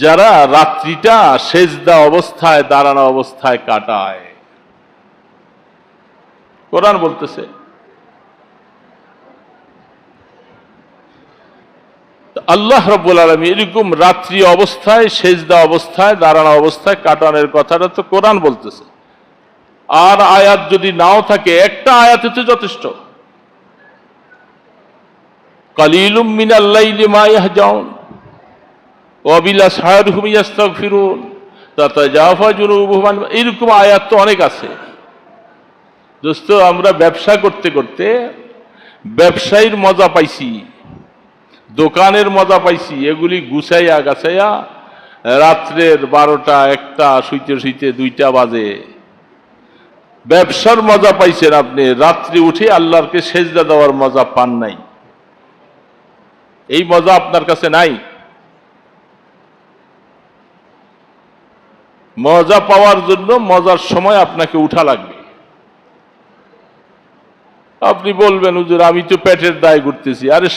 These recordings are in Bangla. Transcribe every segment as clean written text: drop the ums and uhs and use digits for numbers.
যারা রাত্রিটা সেজদা অবস্থায় দাঁড়ানো অবস্থায় কাটায়, কোরআন বলতেছে আল্লাহ রাব্বুল আলামিন এরকম রাত্রি অবস্থায় সেজদা অবস্থায় দাঁড়ানো অবস্থায় কাটানোর কথাটা তো কোরআন বলতেছে। আর আয়াত যদি নাও থাকে, একটা আয়াতে তো যথেষ্ট। কালিলুম মিনাল লাইলি মা ইয়াহজাউন ওয়া বিল আসহারি হুম ইস্তাগফিরুন তাতাজাফা জুনুবুহুম আন, এরকম আয়াত তো অনেক আছে। দোস্ত, আমরা ব্যবসা করতে করতে ব্যবসায়ীর মজা পাইছি, দোকানের মজা পাইছি, এগুলি গুছাইয়া গাছাইয়া রাত্রের 12টা 1টা শুইতে শুইতে 2টা বাজে। ব্যবসার মজা পাইছেন আপনি, রাত্রি উঠে আল্লাহকে সেজদা দেওয়ার মজা পান নাই। এই মজা আপনার কাছে নাই। মজা পাওয়ার জন্য মজার সময় আপনাকে উঠা লাগবে। আপনি বলবেন হুজুর আমি তো পেটের দায় করতেছি। আরে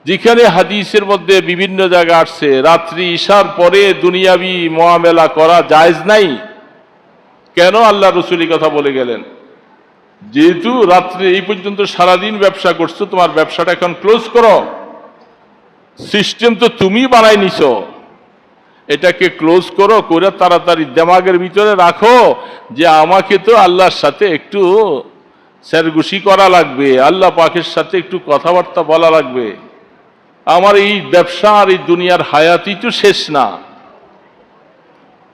যেখানে হাদিসের মধ্যে বিভিন্ন জায়গা আসছে রাত্রি ঈশার পরে দুনিয়াবি মুআমেলা করা জায়েজ নাই, কেন আল্লাহ রসুল কথা বলে গেলেন? যেহেতু রাত্রে এই পর্যন্ত সারাদিন ব্যবসা করছো, তোমার ব্যবসাটা এখন ক্লোজ করো। সিস্টেম তো তুমি বানাই নিছো, এটাকে ক্লোজ করো, করে তাড়াতাড়ি দিমাগের ভিতরে রাখো যে আমাকে তো আল্লাহর সাথে একটু স্যারগুশি করা লাগবে, আল্লাহ পাকের সাথে একটু কথাবার্তা বলা লাগবে। আমার এই ব্যবসা আর এই দুনিয়ার হায়াতই তো শেষ না,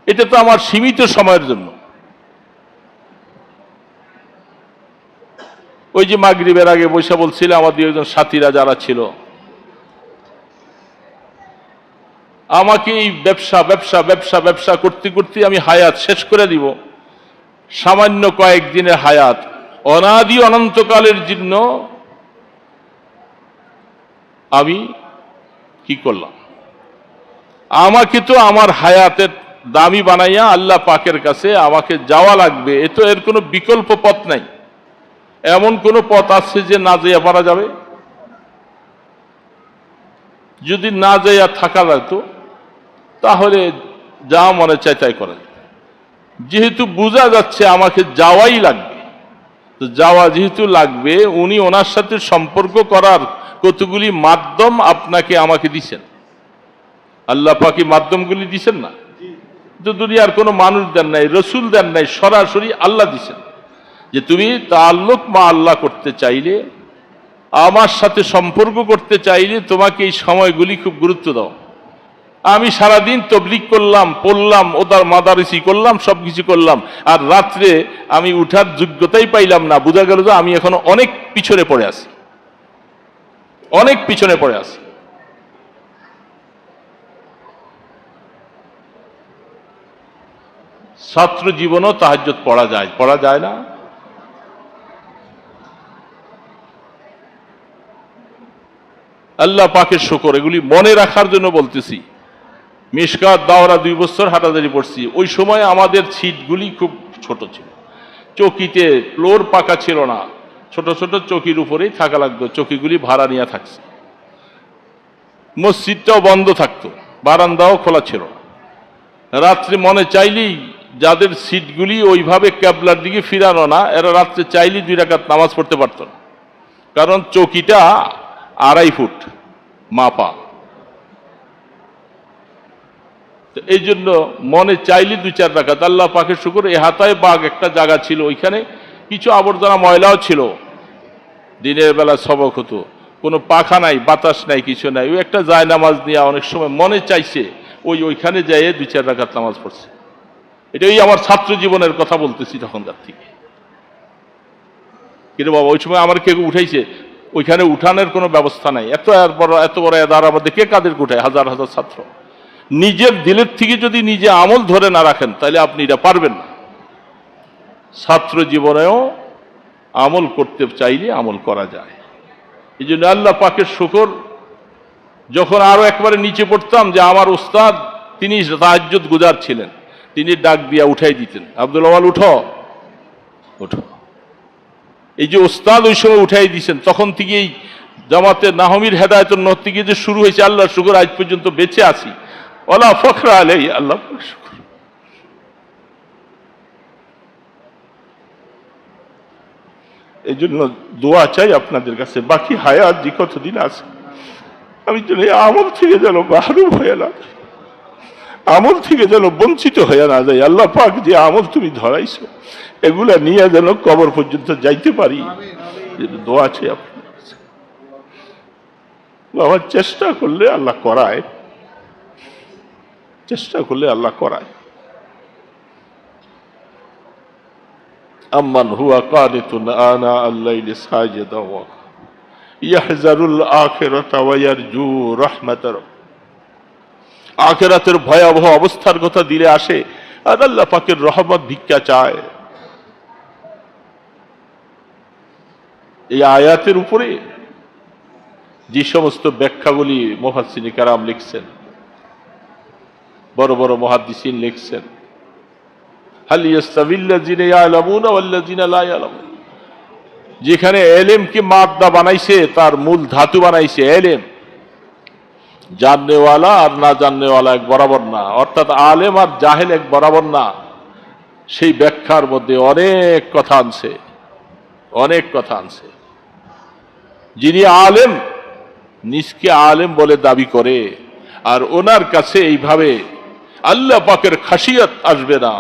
এটা তো আমার সীমিত সময়ের জন্য। ওই যে মাগরিবের আগে বৈশা বলছিল আমাদের একজন সাথীরা যারা ছিল, আমাকে এই ব্যবসা ব্যবসা ব্যবসা ব্যবসা করতে করতে আমি হায়াত শেষ করে দিব। সামান্য কয়েকদিনের হায়াত অনাদি অনন্তকালের জন্য আমি কি করলাম? আমাকে তো আমার হায়াতের দামি বানাইয়া আল্লাহ পাকের কাছে আমাকে যাওয়া লাগবে, এ তো এর কোনো বিকল্প পথ নাই। এমন কোন পথ আছে যে না যাইয়া পারা যাবে? যদি না যাইয়া থাকা যেত তাহলে যা মনে চায় তাই করা যেত। যেহেতু বোঝা যাচ্ছে আমাকে যাওয়াই লাগবে, তো যাওয়া যেহেতু লাগবে, উনি ওনার সাথে সম্পর্ক করার কতগুলি মাধ্যম আপনাকে আমাকে দিছেন। আল্লাহ পাকি মাধ্যমগুলি দিছেন না? তো দুনিয়ার কোনো মানুষ দেন নাই, রসুল দেন নাই, সরাসরি আল্লাহ দিছেন। যে তুমি তাআল্লুক মা আল্লাহ করতে চাইলে, আমার সাথে সম্পর্ক করতে চাইলে তোমাকে এই সময়গুলি খুব গুরুত্ব দাও। আমি সারাদিন তবলিগ করলাম, পড়লাম, ওদার মাদারিসি করলাম, সবকিছু করলাম, আর রাত্রে আমি উঠার যোগ্যতাই পাইলাম না। বোঝা গেল যে আমি এখনো অনেক পিছনে পড়ে আছি, অনেক পিছনে পড়ে আছি। ছাত্র জীবনও তাহাজ্জুদ পড়া যায়, পড়া যায় না? আল্লাহ পাকের শুকর, এগুলি মনে রাখার জন্য বলতেছি। মিশকাত দাওরা 2 বছর হাঁটাদারি পড়ছি, ওই সময় আমাদের সিটগুলি খুব ছোট ছিল, চৌকিতে ফ্লোর পাকা ছিল না, ছোট ছোট চৌকির উপরেই থাকা লাগতো, চৌকিগুলি ভাড়া নিয়ে থাকছে। মসজিদটাও বন্ধ থাকতো, বারান্দাও খোলা ছিল না। রাত্রে মনে চাইলেই, যাদের সিটগুলি ওইভাবে ক্যাবলার দিকে ফিরানো না, এরা রাত্রে চাইলেই 2 রাকাত নামাজ পড়তে পারত না, কারণ চৌকিটা 2.5 ফুট মাপা। এই জন্য মনে চাইলে 2-4 রাকাত। আল্লাহ পাকের শুকর, এ হাতায় বাগ একটা জায়গা ছিল, ওইখানে কিছু আবর্জনা ময়লাও ছিল। দিনের বেলা সবক হতো, কোনো পাখা নাই, বাতাস নাই, কিছু নাই, ওই একটা যায় নামাজ নিয়ে অনেক সময় মনে চাইছে ওইখানে যাইয়ে 2-4 রাকাত নামাজ পড়ছে। এটাই আমার ছাত্র জীবনের কথা বলতেছি তখনকার থেকে। কিন্তু বাবা ওই সময় আমার কেউ উঠাইছে, ওইখানে উঠানোর কোনো ব্যবস্থা নাই। এত বড় এদার আমাদের কে কাদের উঠায়? হাজার হাজার ছাত্র। নিজের দিলের থেকে যদি নিজে আমল ধরে না রাখেন তাহলে আপনি এটা পারবেন না। ছাত্র জীবনেও আমল করতে চাইলে আমল করা যায়। এই জন্য আল্লাহ পাকের শুকর, যখন আরো একবারে নিচে পড়তাম, যে আমার উস্তাদ তিনি তাহাজ্জুদ গুজার ছিলেন, তিনি ডাক দিয়া উঠাই দিতেন, আব্দুল আওয়াল উঠো উঠো। এই যে উস্তাদ ওই সময় উঠাই দিয়েছেন, তখন থেকেই জামাতে নাহমির হেদায়েতুন নূর থেকে যে শুরু হয়েছে, আল্লাহর শুকর আজ পর্যন্ত বেঁচে আছি। ওয়ালা ফখরা আলাইহি, আল্লাহ পাকের শুকর। এই জন্য দোয়া চাই আপনাদের কাছে, বাকি হায়াত যে কতদিন আছে আমি যেন এই আমল থেকে যেন মাহরুম হয়ে না যাই, আমল থেকে যেন বঞ্চিত হয়ে না যায়। আল্লাহ পাক যে আমল তুমি ধরাইছো এগুলা নিয়ে যেন কবর পর্যন্ত যাইতে পারি, দোয়া চাই আপনার কাছে। বাবা চেষ্টা করলে আল্লাহ করায়, চেষ্টা করলে আল্লাহ করায়। আম্মান হুয়া কানিতুন আনা আল-লাইলি সাজিদান ওয়া ইয়াহজারুল আখিরাতা ওয়া ইয়ারজু রাহমাতার। আখিরাতের ভয়াবহ অবস্থার কথা দিলে আসে আর আল্লাহ পাকের রহমত ভিক্ষা চায়। এই আয়াতের উপরে যে সমস্ত ব্যাখ্যাগুলি মুফাসসিরিনে কেরাম লিখছেন, বড় বড় মুহাদ্দিসিন লিখছেন, হাল ইয়াস্তাবিল্লাযিনা ইয়ালামুনা ওয়াল্লাযিনা লা ইয়ালামুন। যেখানে এলেমকে মাদ্দা বানাইছে, তার মূল ধাতু বানাইছে এলেম, জাননেওয়ালা আর না জাননেওয়ালা এক বরাবর না, অর্থাৎ আলেম আর জাহেল এক বরাবর না। সেই ব্যাখ্যার মধ্যে অনেক কথা আনছে, অনেক কথা আনছে। যিনি আলেম, নিজকে আলেম বলে দাবি করে, আর ওনার কাছে এইভাবে আল্লাহ পাকের খাসিয়ত আসবে না,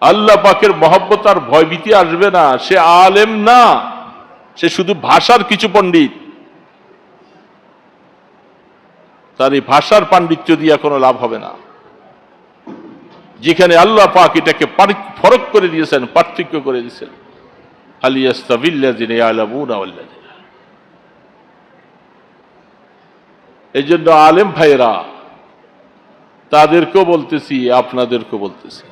আল্লাহ পাকের মহব্বত আর ভয়ভীতি আসবে না, সে আলেম না, সে শুধু ভাষার কিছু পণ্ডিত। তার এই ভাষার পাণ্ডিত্য দিয়ে কোনো লাভ হবে না। যেখানে আল্লাহ পাক এটাকে ফরক করে দিয়েছেন, পার্থক্য করে দিয়েছেন, হাল ইয়াস্তাবিল্লাযিনা ইয়ালামুনা ওয়াল্লাযিনা। এই জন্য আলেম ভাইয়েরা, তাদেরকেও বলতেছি, আপনাদেরকেও বলতেছি,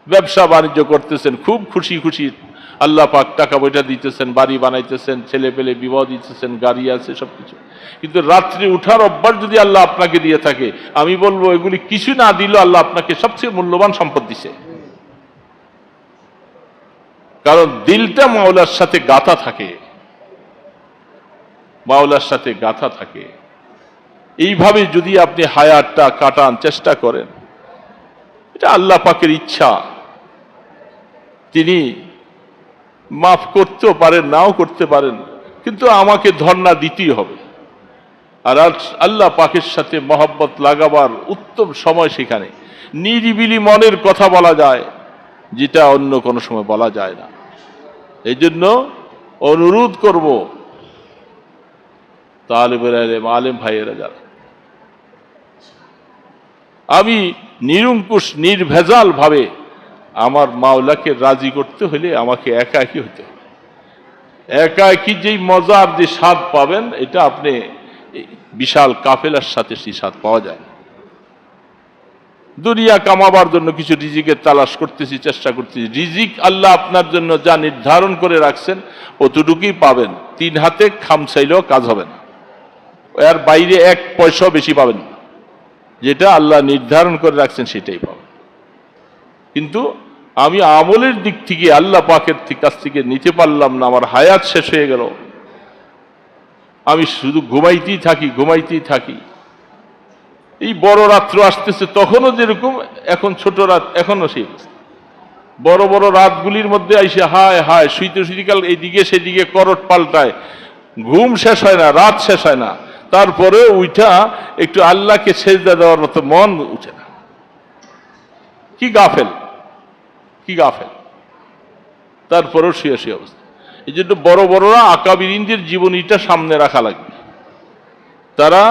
ব্যবসা বাণিজ্য করতেছেন খুব খুশি খুশি, আল্লাহ পাক টাকা পয়সা দিতেছেন, বাড়ি বানাইতেছেন, ছেলে পেলে বিবাহ দিতেছেন, গাড়ি আছে, সবকিছু, কিন্তু রাত্রে উঠার অভ্যাস যদি আল্লাহ আপনাকে দিয়ে থাকে, আমি বলবো এগুলি কিছু না দিলেও আল্লাহ আপনাকে সবচেয়ে মূল্যবান সম্পদ দিছে। কারণ দিলটা মাওলার সাথে গাথা থাকে, মাওলার সাথে গাথা থাকে। এইভাবে যদি আপনি হায়াতটা কাটান চেষ্টা করেন, এটা আল্লাহ পাকের ইচ্ছা। তিনি মাফ করতেও পারেন, নাও করতে পারেন, কিন্তু আমাকে ধর্ণা দিতেই হবে। আর আল্লাহ পাকের সাথে মহব্বত লাগাবার উত্তম সময় সেখানে নিরিবিলি মনের কথা বলা যায়, যেটা অন্য কোনো সময় বলা যায় না। এই জন্য অনুরোধ করব তালেবের ইলম, আলেম ভাইয়েরা যারা, আমি নিরঙ্কুশ নির্ভেজাল ভাবে আমার মাওলাকে রাজি করতে হলে আমাকে একাকী হতে হবে। একাকী যেই মজার যে স্বাদ পাবেন, এটা আপনি বিশাল কাফেলার সাথে সেই স্বাদ পাওয়া যায়। দুনিয়া কামাবার জন্য কিছু রিজিকের তালাশ করতেছি, চেষ্টা করতেছি, রিজিক আল্লাহ আপনার জন্য যা নির্ধারণ করে রাখছেন অতটুকুই পাবেন। 3 হাতে খামচাইলেও কাজ হবে না, এর বাইরে 1 পয়সাও বেশি পাবেন না। যেটা আল্লাহ নির্ধারণ করে রাখছেন সেটাই পাবেন। কিন্তু আমি আমলের দিক থেকে আল্লাহ পাকের কাছ থেকে নিতে পারলাম না, আমার হায়াত শেষ হয়ে গেল, আমি শুধু ঘুমাইতেই থাকি, ঘুমাইতেই থাকি। এই বড় রাত্র আসতেছে, তখনও যেরকম, এখন ছোট রাত, এখনো সেই বড় বড় রাতগুলির মধ্যে আইসে হায় হায় শুইতে শুইতে কাল এইদিকে সেদিকে করট পাল্টায়, ঘুম শেষ হয় না, রাত শেষ হয় না, তারপরে উঠা একটু আল্লাহকে সেজদা দেওয়ার মতো মন উঠে না। কি গাফেল, কি গাফেল। তারপরেও শুয়ে শুয়ে অবস্থা। এই জন্য বড় বড়রা আকাবিরিনদের জীবনীটা সামনে রাখা লাগবে। তারা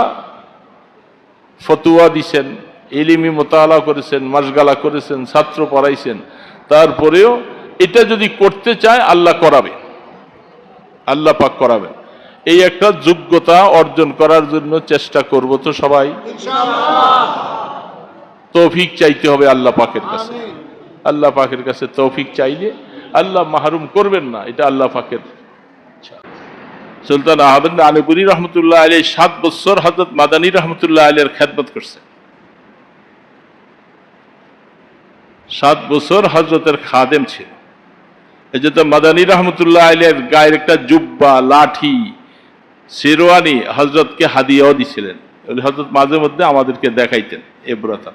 ফতুয়া দিছেন, ইলমি মোতালা করেছেন, মাশগালা করেছেন, ছাত্র পড়াইছেন, তারপরেও এটা যদি করতে চায় আল্লাহ করাবে, আল্লাহ পাক করাবেন। এই একটা যোগ্যতা অর্জন করার জন্য চেষ্টা করব তো সবাই ইনশাআল্লাহ। তৌফিক চাইতে হবে আল্লাহ পাকের কাছে, আল্লাহ পাকের কাছে তৌফিক চাইলে আল্লাহ মাহরুম করবেন না, এটা আল্লাহ পাকের ইচ্ছা। সুলতান আহমদ আলীপুরি রহমতুল্লাহ আলী 7 বছর হযরত মাদানী রহমতুল্লাহ আলীর খেদমত করছেন। 7 বছর হযরতের খাদেম ছিল। এই যে মাদানী রহমতুল্লাহ আলীর গায়ের একটা জুব্বা, লাঠি, শেরওয়ানি হযরতকে হাদিয়াও দিছিলেন। হযরত মাঝে মধ্যে আমাদেরকে দেখাইতেন এব্রতা।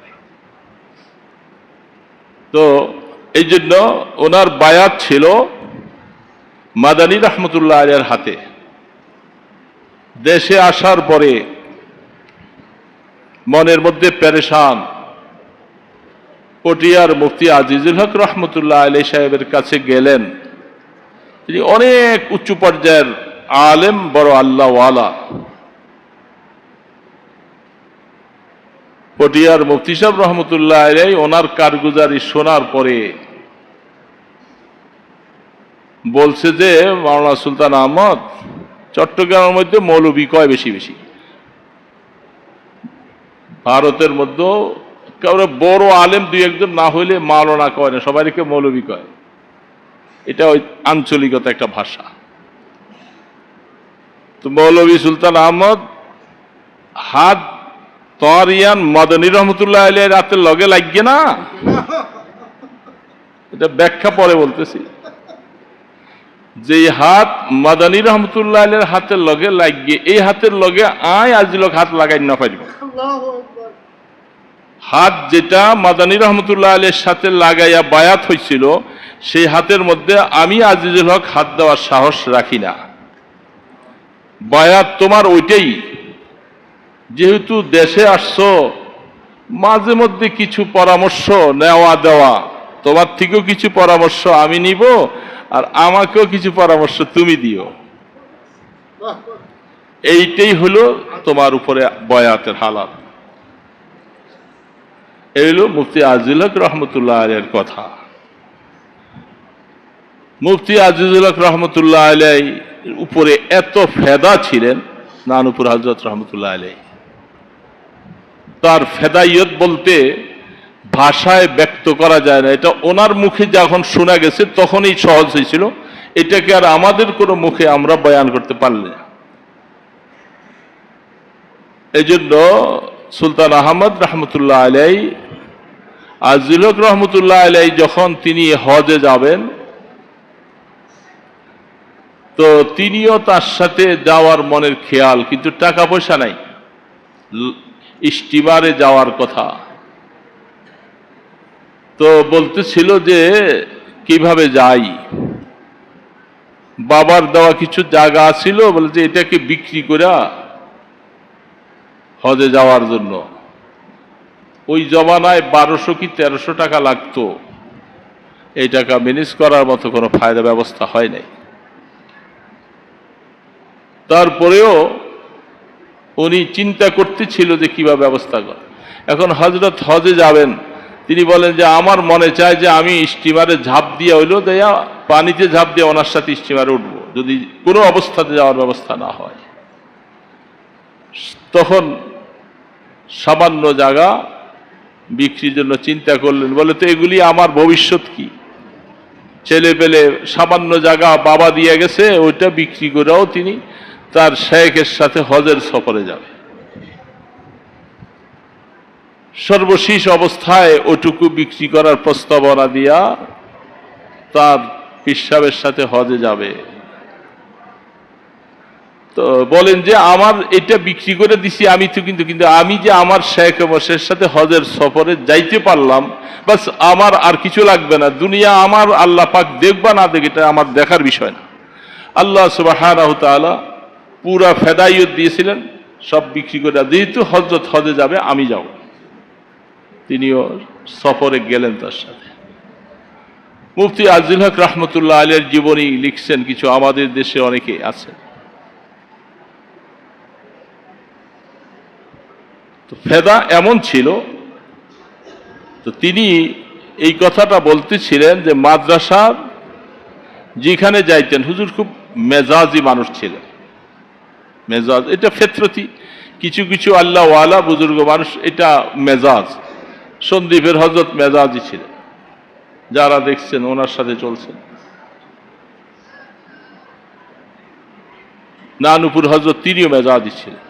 তো এই জন্য ওনার বায়াত ছিল মাদানী রহমতুল্লাহ আলাইহির হাতে। দেশে আসার পরে মনের মধ্যে পেরেশান, পটিয়ার মুফতি আজিজুল হক রহমতুল্লাহ আলাইহি সাহেবের কাছে গেলেন। তিনি অনেক উচ্চ পর্যায়ের আলেম, বড় আল্লাহওয়ালা। পটিয়ার মুফতি সাহেব রহমতুল্লাহ আলাইহি ওনার কারগুজারি শোনার পরে বলছে যে মাওলানা সুলতান আহমদ, চট্টগ্রামের মধ্যে মৌলবী কয় বেশি বেশি, ভারতের মধ্যে কাউরে বড় আলেম দুই একজন না হইলে মাওলানা কয় না, সবাইকে মৌলবী কয়। এটা ওই আঞ্চলিকতা একটা ভাষা। তো মৌলবী সুলতান আহমদ হাত তরিয়ান মাদানী রহমতুল্লাহ আলাইহি রাতের লগে লাগবে না, এটা ব্যাখ্যা পরে বলতেছি। যে হাত মাদানী রহমতুল্লাহ আলাইহির হাতের লগে লাগবে, এই হাতের লগে আয় আজ লোক হাত লাগাই না পারিব। হাত যেটা মাদানী রহমতুল্লাহ আলাইহির সাথে লাগাইয়া বায়াত হয়েছিল, সেই হাতের মধ্যে আমি আজিজুল হক হাত দেওয়ার সাহস রাখি না। বায়াত তোমার ওইটাই। যেহেতু দেশে আসছো, মাঝে মধ্যে কিছু পরামর্শ নেওয়া দেওয়া, তোমার থেকেও কিছু পরামর্শ আমি নিব, আর আমাকেও কিছু পরামর্শ তুমি দিও। এইটাই হলো তোমার উপরে বয়াতের হালাত। এই হলো মুফতি আজিজুল হক রহমতুল্লাহ আলাইহির কথা। মুফতি আজিজুল হক রহমতুল্লাহ আলাইহি উপরে এত ফেদা ছিলেন নানুপুর হযরত রহমতুল্লাহ আলাইহি। তার ফেদাইয়ত বলতে ভাষায় ব্যক্ত করা যায় না। এটা ওনার মুখে যখন শোনা গেছে তখনই সহজ হয়েছিল। এটাকে আর আমাদের কোনো মুখে আমরা বয়ান করতে পারলে না। এই জন্য সুলতান আহমদ রহমতুল্লাহ আলাইহি, আজিজুল হক রহমতুল্লাহ আলাইহি যখন তিনি হজে যাবেন, তো তিনিও তার সাথে যাওয়ার মনের খেয়াল, কিন্তু টাকা পয়সা নাই, স্টিমারে যাওয়ার কথা। তো বলতেছিল যে কিভাবে যাই, বাবার দেওয়া কিছু জায়গা ছিল, বলে যে এটাকে বিক্রি করে হজে যাওয়ার জন্য। ওই জমানায় 1200 কি 1300 টাকা লাগতো। এই টাকা ম্যানেজ করার মতো কোনো ফায়দা ব্যবস্থা হয় নাই। তারপরেও উনি চিন্তা করতেছিল যে কিভাবে ব্যবস্থা করে। এখন হযরত হজে যাবেন, তিনি বলেন যে আমার মনে চায় যে আমি স্টিমারে ঝাঁপ দিয়ে হইলো দেয়া, পানিতে ঝাঁপ দিয়ে ওনার সাথে স্টিমারে উঠবো, যদি কোনো অবস্থাতে যাওয়ার ব্যবস্থা না হয়। তখন সামান্য জায়গা বিক্রির জন্য চিন্তা করলেন। বলে তো এগুলি আমার ভবিষ্যৎ কি, ছেলে পেলে সামান্য জায়গা বাবা দিয়ে গেছে, ওইটা বিক্রি করেও তিনি তার শেখের সাথে হজের সফরে যাবে। সর্বশেষ অবস্থায় ওটুকু বিক্রি করার প্রস্তাবনা দিয়া তার পিসাবের সাথে হজে যাবে। তো বলেন যে আমার এটা বিক্রি করে দিছি আমি তো, কিন্তু আমি যে আমার শেখ মশের সাথে হজের সফরে যাইতে পারলাম, বাস আমার আর কিছু লাগবে না। দুনিয়া আমার আল্লাহ পাক দেখবা না দেখ, এটা আমার দেখার বিষয় না। আল্লাহ সুবহানাহু ওয়া তাআলা পুরা ফেদাইয়ত দিয়েছিলেন, সব বিক্রি করে যেহেতু হযরত হজে যাবে আমি যাব। তিনিও সফরে গেলেন তার সাথে। মুফতি আজিজুল হক রহমতুল্লাহ আলাইহির জীবনী লিখছেন কিছু, আমাদের দেশে অনেকে আছে। তো ফেদা এমন ছিল, তো তিনি এই কথাটা বলতেছিলেন যে মাদ্রাসার যেখানে যাইতেন, হুজুর খুব মেজাজি মানুষ ছিলেন। মেজাজ এটা ফেতরতি, কিছু কিছু আল্লাহ ওয়ালা বুজুর্গ মানুষ এটা মেজাজ। সন্দীপের হযরত মেজাজি ছিলেন, যারা দেখছেন ওনার সাথে চলছেন। নানুপুর হযরত তিনিও মেজাজি ছিলেন।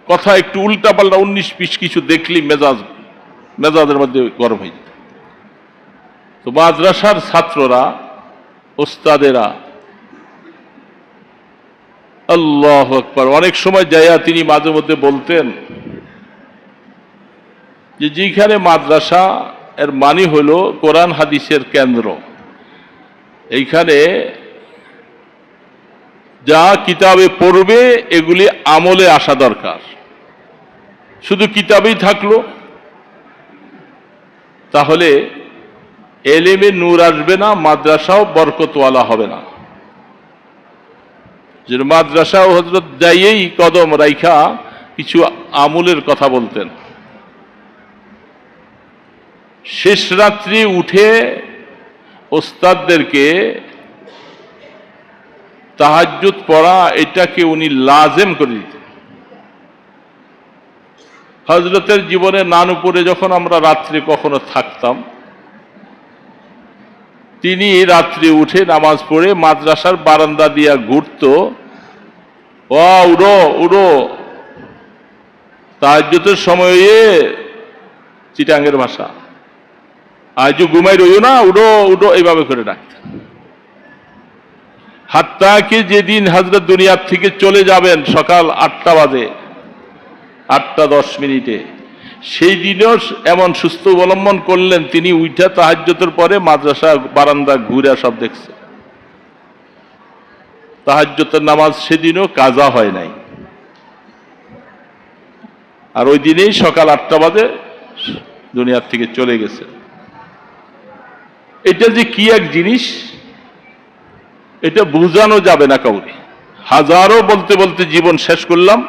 কথা একটু উল্টা পাল্টা 19-20 কিছু দেখলেই মেজাজের মধ্যে গরম হয়ে যেত। তো মাদ্রাসার ছাত্ররা, ওস্তাদেরা, আল্লাহু আকবার, অনেক সময় যাইয়া তিনি মাঝে মধ্যে বলতেন যে যেখানে মাদ্রাসা এর মানে হলো কোরআন হাদিসের কেন্দ্র, এইখানে যা কিতাবে পড়বে এগুলি আমলে আসা দরকার। শুধু কিতাবেই থাকলো তাহলে এলেমে নূর আসবে না, মাদ্রাসাও বরকতওয়ালা হবে না। যে মাদ্রাসা হযরত যাইয়েই কদম রাইখা কিছু আমলের কথা বলতেন। শেষ রাত্রি উঠে ওস্তাদদেরকে তাহাজ্জুদ পড়া এটাকে উনি লাজেম করে দিতেন। হযরতের জীবনে নানুপুরে যখন আমরা রাত্রে কখনো থাকতাম, তিনি রাত্রে উঠে নামাজ পড়ে মাদ্রাসার বারান্দা দিয়া ঘুরত, ও উড়ো উড়ো, তাহাজ্জুদের সময়ে চিটাঙ্গের ভাষা, আজও ঘুমাই রইও না, উড়ো উড়ো, এইভাবে করে ডাকতেন। হাত্তা কি যেদিন হযরত দুনিয়ার থেকে চলে যাবেন সকাল 8টা বাজে, 8:10 সেই দিনেও এমন সুস্থ অবলম্বন করলেন, তিনি উঠা তাহাজ্জুদের পরে মাদ্রাসা বারান্দা ঘুরে সব দেখছে। তাহাজ্জুদের নামাজ সেদিনও কাজা হয় নাই, আর ওই দিনেই সকাল 8টা বাজে দুনিয়ার থেকে চলে গেছে। এটা যে কি এক জিনিস, এটা বোঝানো যাবে না কাউকে। হাজারো বলতে বলতে জীবন শেষ করলাম,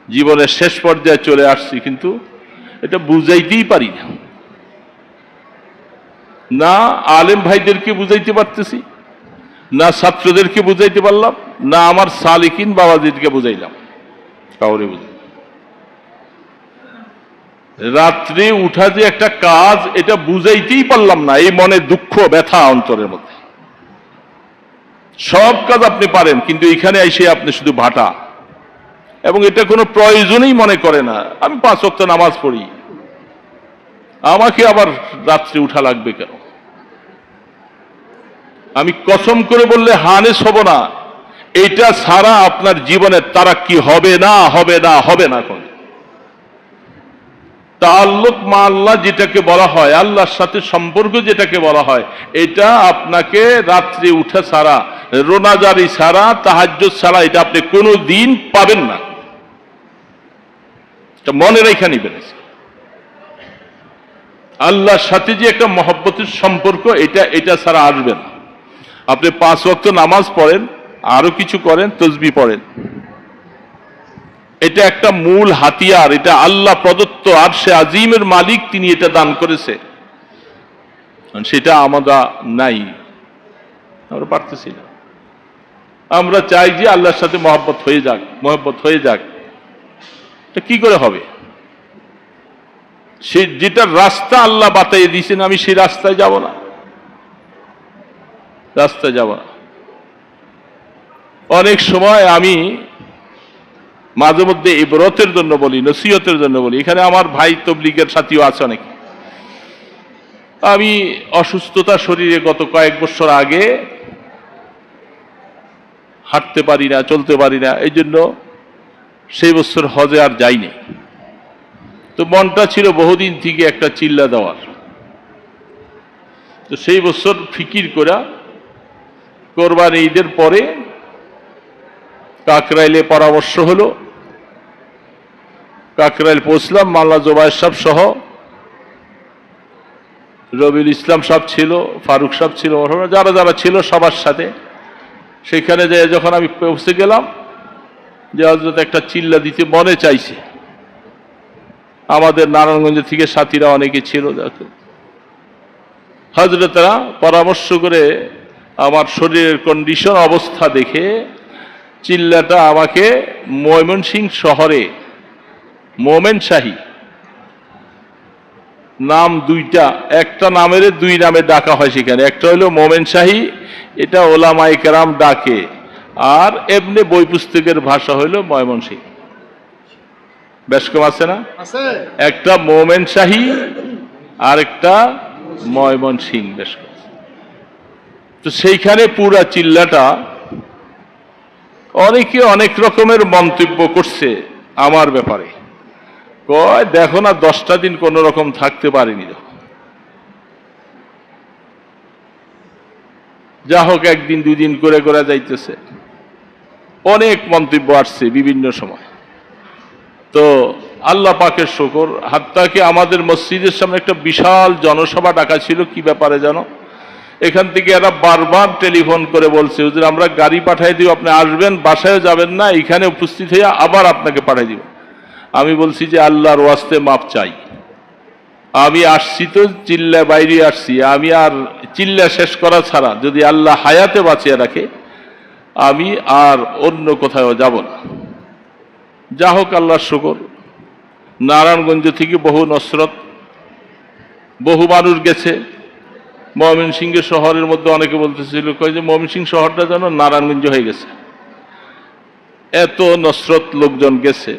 জীবনের শেষ পর্যায়ে চলে আসছি, কিন্তু এটা বুঝাইতেই পারি না। না আলেম ভাইদেরকে বুঝাইতে পারতেছি, না ছাত্রদেরকে বুঝাইতে পারলাম, না আমার সালিকিন বাবাজিদেরকে বুঝাইলাম, কাউরে বুঝাই। রাত্রে উঠা যে একটা কাজ, এটা বুঝাইতেই পারলাম না। এই মনে দুঃখ ব্যথা অন্তরের মধ্যে। সব কাজ আপনি পারেন, কিন্তু এখানে এসে আপনি শুধু ভাটা, এবং এটা কোনো প্রয়োজনই মনে করে না। আমি 5 ওয়াক্ত নামাজ পড়ি, আমাকে আবার রাত্রে উঠা লাগবে কেন? আমি কসম করে বললে হানেস হব না, এটা ছাড়া আপনার জীবনের তারাক্কি হবে না, হবে না, হবে না। কোন তাআল্লুক মা আল্লাহ যেটাকে বলা হয়, আল্লাহর সাথে সম্পর্ক যেটাকে বলা হয়, এটা আপনাকে রাত্রে উঠা ছাড়া, রোনাজারি ছাড়া, তাহাজ্জুদ ছাড়া এটা আপনি কোনো দিন পাবেন না। মনে রেখে নিবেন। আল্লাহর সাথে যে একটা মহব্বতের সম্পর্ক, এটা ছাড়া আসবে না। আপনি 5 ওয়াক্ত নামাজ পড়েন, আরো কিছু করেন, তাসবিহ পড়েন, এটা একটা মূল হাতিয়ার। এটা আল্লাহ প্রদত্ত, আরশে আজিমের মালিক তিনি এটা দান করেছে, সেটা আমরা নাই, আমরা পারতেছি না। আমরা চাই যে আল্লাহর সাথে মহব্বত হয়ে যাক, মহব্বত হয়ে যাক। এটা কি করে হবে? সে যেটা রাস্তা আল্লাহ বাতাইয়ে দিয়েছেন, আমি সেই রাস্তায় যাব না, রাস্তায় যাব না। অনেক সময় আমি মাঝে মধ্যে ইবরতের জন্য বলি, নসিহতের জন্য বলি। এখানে আমার ভাই তবলিগের সাথীও আছে অনেক। আমি অসুস্থতা শরীরে গত কয়েক বছর আগে হাঁটতে পারি না, চলতে পারি না, এই জন্য সেই বছর হজে আর যাইনি। তো মনটা ছিল বহুদিন থেকে একটা চিল্লা দেওয়ার। তো সেই বছর ফিকির করা কোরবানি ঈদের পরে কাকরাইলে পরামর্শ হলো, কাকরাইল পৌঁছলাম। মাওলানা জোবায়ের সাহেব সহ রবিউল ইসলাম সাহেব ছিল, ফারুক সাহেব ছিল, যারা যারা ছিল সবার সাথে। সেখানে যে যখন আমি পৌঁছে গেলাম, যে হযরত একটা চিল্লা দিতে মনে চাইছে। আমাদের নারায়ণগঞ্জ থেকে সাথীরা অনেকে ছিল। হযরতরা পরামর্শ করে আমার শরীরের কন্ডিশন অবস্থা দেখে চিল্লাটা আমাকে ময়মনসিংহ শহরে মোমেন শাহী নাম দুইটা, একটা নামের 2 নামে ডাকা হয় সেখানে। একটা হলো মোমেন শাহী, এটা ওলামায়ে কেরাম ডাকে, আর এমনি বই পুস্তকের ভাষা হইল ময়মনসিংহ। বেশ কম আছে না? একটা মোমেন শাহী আর একটা ময়মনসিংহ, বেশ কম। তো সেইখানে পুরা চিল্লাটা অনেকে অনেক রকমের মন্তব্য করছে আমার ব্যাপারে। কয় দেখো না 10টা দিন কোন রকম থাকতে পারিনি। যা হোক একদিন দুদিন করে করে যাইতেছে, অনেক মন্তব্য আসছে বিভিন্ন সময়। তো আল্লাহ পাকের শুকর, হাত্তাকে আমাদের মসজিদের সামনে একটা বিশাল জনসভা ডাকা ছিল, কি ব্যাপারে জানো? এখান থেকে এরা বারবার টেলিফোন করে বলছে, হুজুর আমরা গাড়ি পাঠাই দিব, আপনি আসবেন, বাসায় যাবেন না, এখানে উপস্থিত হয়ে আবার আপনাকে পাঠাই দিব। আমি বলছি যে আল্লাহর ওয়াস্তে মাপ চাই, আমি আসছি তো চিল্লা বাইরে আসছি, আমি আর চিল্লা শেষ করা ছাড়া যদি আল্লাহ হায়াতে বাঁচিয়ে রাখে আমি আর অন্য কোথাও যাব না। যা হোক আল্লাহর শুকর, নারায়ণগঞ্জ থেকে বহু নসরত, বহু মানুষ গেছে। ময়মনসিংহ শহরের মধ্যে অনেকে বলতেছিল কয় যে ময়মনসিংহ শহরটা যেন নারায়ণগঞ্জ হয়ে গেছে, এত নসরত লোকজন গেছে।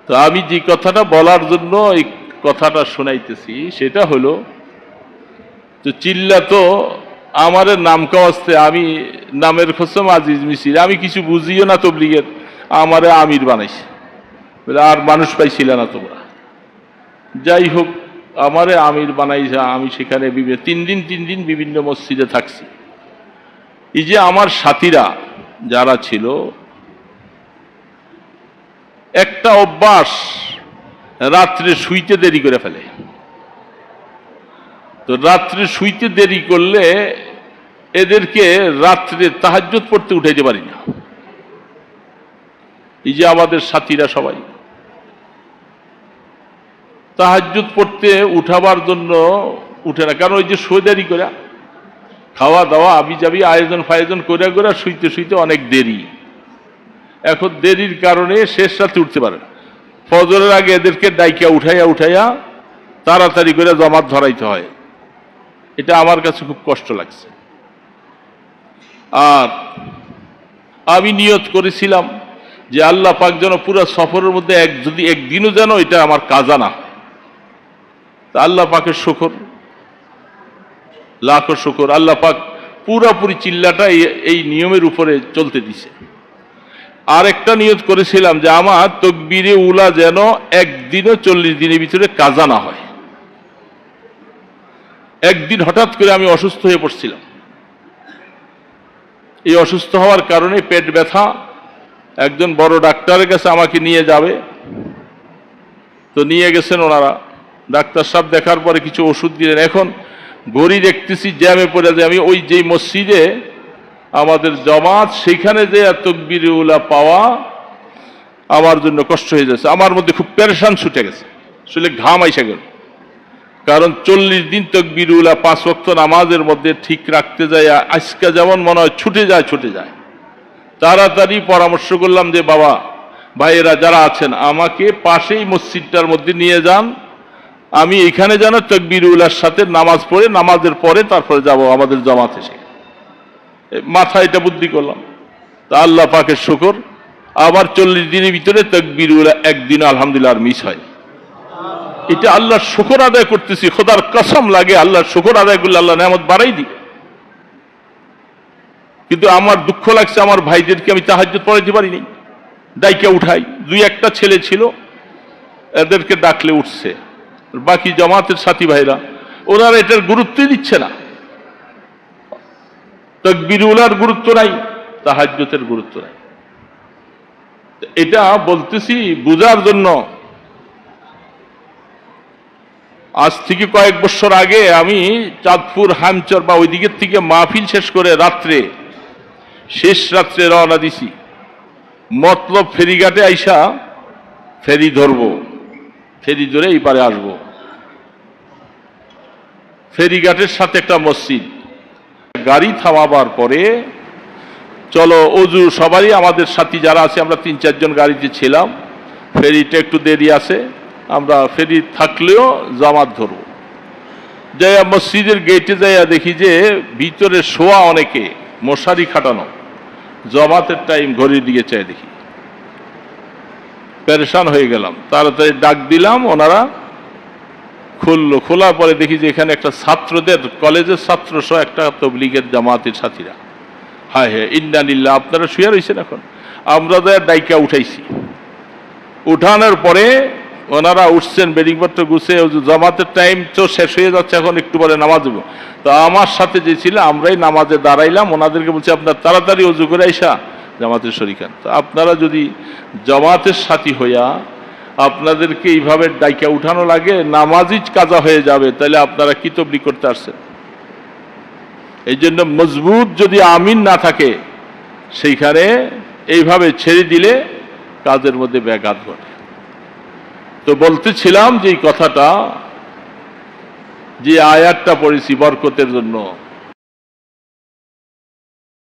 তো আমি যে কথাটা বলার জন্য এই কথাটা শোনাইতেছি সেটা হলো, তো চিল্লা তো আমার নাম কাওয়াজতে, আমি নামের খসম আজিজ মিছিল, আমি কিছু বুঝিও না তবলিগের, আমারে আমির বানাইছে বলে, আর মানুষ পাইছিল না তোমরা। যাই হোক, আমারে আমির বানাইছে, আমি সেখানে 3 দিন বিভিন্ন মসজিদে থাকছি। এই যে আমার সাথীরা যারা ছিল, একটা অভ্যাস, রাত্রে শুইতে দেরি করে ফেলে। তো রাত্রে শুইতে দেরি করলে এদেরকে রাত্রে তাহাজ্জুদ পড়তে উঠাইতে পারি না। এই যে আমাদের সাথীরা সবাই তাহাজ্জুদ পড়তে উঠাবার জন্য উঠে না, কারণ ওই যে শুয়ে দেরি করে খাওয়া দাওয়া আবি যাবি আয়োজন ফায়োজন করে করে শুইতে শুইতে অনেক দেরি। এখন দেরির কারণে শেষ রাতে উঠতে পারে না। ফজরের আগে এদেরকে ডাইকা উঠাইয়া তাড়াতাড়ি করে জামাত ধরাইতে হয়। এটা আমার কাছে খুব কষ্ট লাগছে। আর আমি নিয়ত করেছিলাম যে আল্লাহ পাক যেন পুরো সফরের মধ্যে যদি একদিনও যেন এটা আমার কাজা না। তা আল্লাহ পাকের শুকর, লাখো শুকর, আল্লাহ পাক পুরাপুরি চিল্লাটা এই নিয়মের উপরে চলতে দিছে। আর একটা নিয়ত করেছিলাম যে আমার তকবীরে উলা যেন একদিনও 40 দিনের ভিতরে কাজা না হয়। একদিন হঠাৎ করে আমি অসুস্থ হয়ে পড়ছিলাম। এই অসুস্থ হওয়ার কারণে পেট ব্যথা, একজন বড় ডাক্তারের কাছে আমাকে নিয়ে যাবে, তো নিয়ে গেছেন ওনারা। ডাক্তার সাহেব দেখার পরে কিছু ওষুধ দিলেন। এখন ঘড়ি দেখতেছি জ্যামে পড়ে যায়। আমি ওই যে মসজিদে আমাদের জমাত, সেখানে যে তাকবীরে উলা পাওয়া আমার জন্য কষ্ট হয়ে যাচ্ছে। আমার মধ্যে খুব পেরেশান ছুটে গেছে, আসলে ঘাম আইসা গেল। কারণ 40 দিন তাকবীরে উলা 5 ওয়াক্ত নামাজের মধ্যে ঠিক রাখতে যায়, আজকে যেমন মনে হয় ছুটে যায়। তাড়াতাড়ি পরামর্শ করলাম যে বাবা ভাইয়েরা যারা আছেন আমাকে পাশেই মসজিদটার মধ্যে নিয়ে যান, আমি এখানে যেন তাকবীরে উলার সাথে নামাজ পড়ে, নামাজের পরে তারপরে যাব আমাদের জমাতে। এসে মাথায় এটা বুদ্ধি করলাম। তা আল্লাহ পাকের শুকর, আবার 40 দিনের ভিতরে তাকবীরে উলা একদিন আলহামদুলিল্লাহ আর মিস হয়। এটা আল্লাহর শুকর আদায় করতেছি, খোদার কসম লাগে আল্লাহর শুকর আদায় করলে আল্লাহ নেয়ামত বাড়াই দিবে। কিন্তু আমার দুঃখ লাগছে, আমার ভাইদেরকে আমি তাহাজ্জুদ পড়াইতে পারিনি, ডাইকা উঠাই। 2-1টা ছেলে ছিল, এদেরকে ডাকলে উঠছে। বাকি জামাতের সাথী ভাইরা ওনারা এটার গুরুত্বই দিচ্ছে না। তাকবীরে উলার গুরুত্ব নাই, তাহাজ্জুদের গুরুত্ব নাই। এটা বলতেছি বুঝার জন্য। আজ থেকে কয়েক বছর আগে আমি চাঁদপুর হামচর বা ওই দিকের থেকে মাহফিল শেষ করে শেষ রাত্রে রওনা দিছি। মতলব ফেরিঘাটে আইসা ফেরি ধরবো, ফেরি ধরে এই পারে আসবো। ফেরিঘাটের সাথে একটা মসজিদ। গাড়ি থামাবার পরে চলো অজু, সবারই আমাদের সাথী যারা আছে আমরা 3-4 জন গাড়িতে ছিলাম। ফেরিটা একটু দেরি আছে, আমরা ফেরি থাকলেও জামাত ধরবো। যাইয়া মসজিদের গেটে যাইয়া দেখি যে ভিতরে শোয়া অনেকে, মশারি খাটানো। জামাতের টাইম ঘড়ির দিকে চাই দেখি, পেরেশান হয়ে গেলাম। তাড়াতাড়ি ডাক দিলাম, ওনারা খুললো। খোলার পরে দেখি যে এখানে একটা ছাত্রদের, কলেজের ছাত্র সহ একটা তবলিগের জামাতের সাথীরা। হায় হ্যাঁ ইন্না লিল্লাহ, আপনারা শুয়ে রয়েছেন। এখন আমরা ডাইকা উঠাইছি। উঠানোর পরে ওনারা উঠছেন বেডিংপত্র গুছে, জামাতের টাইম তো শেষ হয়ে যাচ্ছে, এখন একটু পরে নামাজ দেবো। তো আমার সাথে যে ছিল আমরাই নামাজে দাঁড়াইলাম, ওনাদেরকে বলছি আপনার তাড়াতাড়ি অজু করে আইসা জামাতের শরীক হন। তো আপনারা যদি জামাতের সাথী হইয়া আপনাদেরকে এইভাবে ডাইকা উঠানো লাগে, নামাজই কাজা হয়ে যাবে, তাহলে আপনারা কি তবলিগ করতে আসছেন? এই জন্য মজবুত যদি আমিন না থাকে সেইখানে এইভাবে ছেড়ে দিলে কাজের মধ্যে ব্যাঘাত ঘটে। তো বলতেছিলাম যে এই কথাটা, যে আয়াতটা পড়েছি বরকতের জন্য,